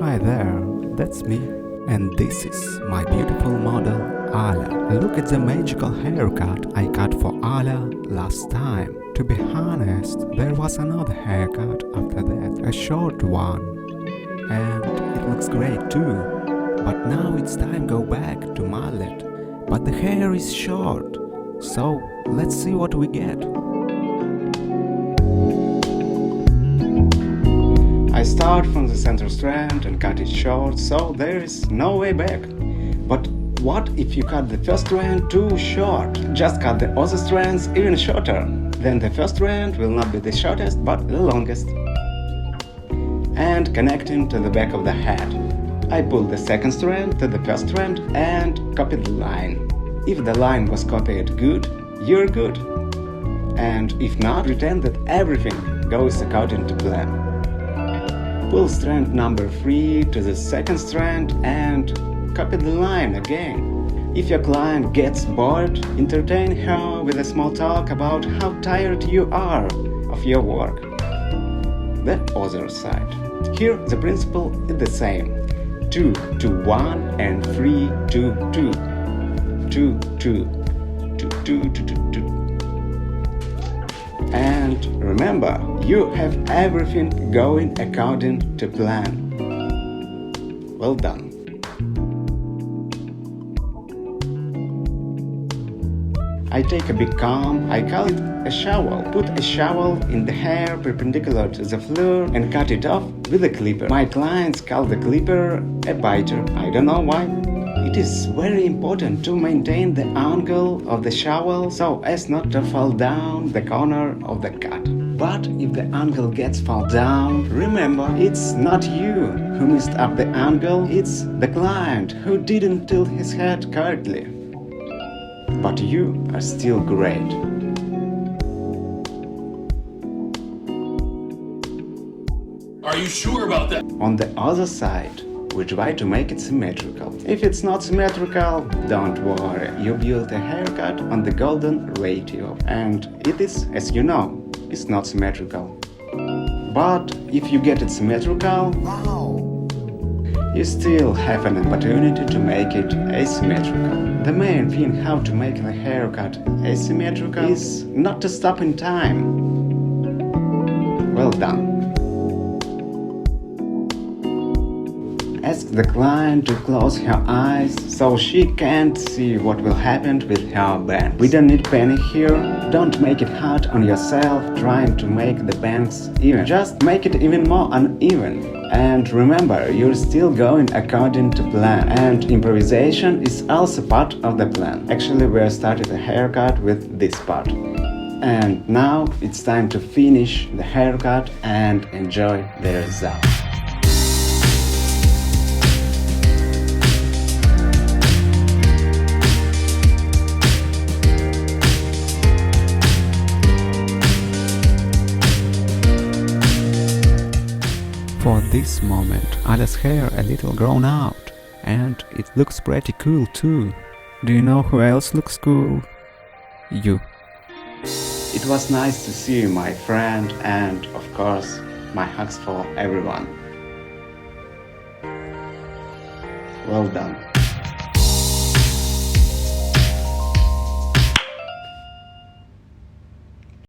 Hi there, that's me, and this is my beautiful model Alya. Look at the magical haircut I cut for Alya last time. To be honest, there was another haircut after that, a short one, and it looks great too. But now it's time go back to mullet, but the hair is short, so let's see what we get. I start from the center strand and cut it short, so there is no way back. But what if you cut the first strand too short? Just cut the other strands even shorter. Then the first strand will not be the shortest, but the longest. And connecting to the back of the head. I pull the second strand to the first strand and copy the line. If the line was copied good, you're good. And if not, pretend that everything goes according to plan. Pull strand number 3 to the second strand and copy the line again. If your client gets bored, entertain her with a small talk about how tired you are of your work. The other side. Here the principle is the same. 2 to 1 and 3 to 2. 2 to 2. And remember, you have everything going according to plan. Well done. I take a big comb, I call it a shovel. Put a shovel in the hair perpendicular to the floor and cut it off with a clipper. My clients call the clipper a biter. I don't know why. It is very important to maintain the angle of the shovel so as not to fall down the corner of the cut. But if the angle gets fall down, remember, it's not you who messed up the angle, it's the client who didn't tilt his head correctly. But you are still great. Are you sure about that? On the other side, we try to make it symmetrical. If it's not symmetrical, don't worry, you build a haircut on the golden ratio. And it is, as you know, it's not symmetrical. But if you get it symmetrical, you still have an opportunity to make it asymmetrical. The main thing how to make the haircut asymmetrical is not to stop in time. Well done. Ask the client to close her eyes so she can't see what will happen with her bangs. We don't need panic here. Don't make it hard on yourself trying to make the bangs even. Just make it even more uneven. And remember, you're still going according to plan. And improvisation is also part of the plan. Actually, we started the haircut with this part. And now it's time to finish the haircut and enjoy the result. For this moment, Alya's hair a little grown out, and it looks pretty cool too. Do you know who else looks cool? You. It was nice to see you, my friend, and of course, my hugs for everyone. Well done.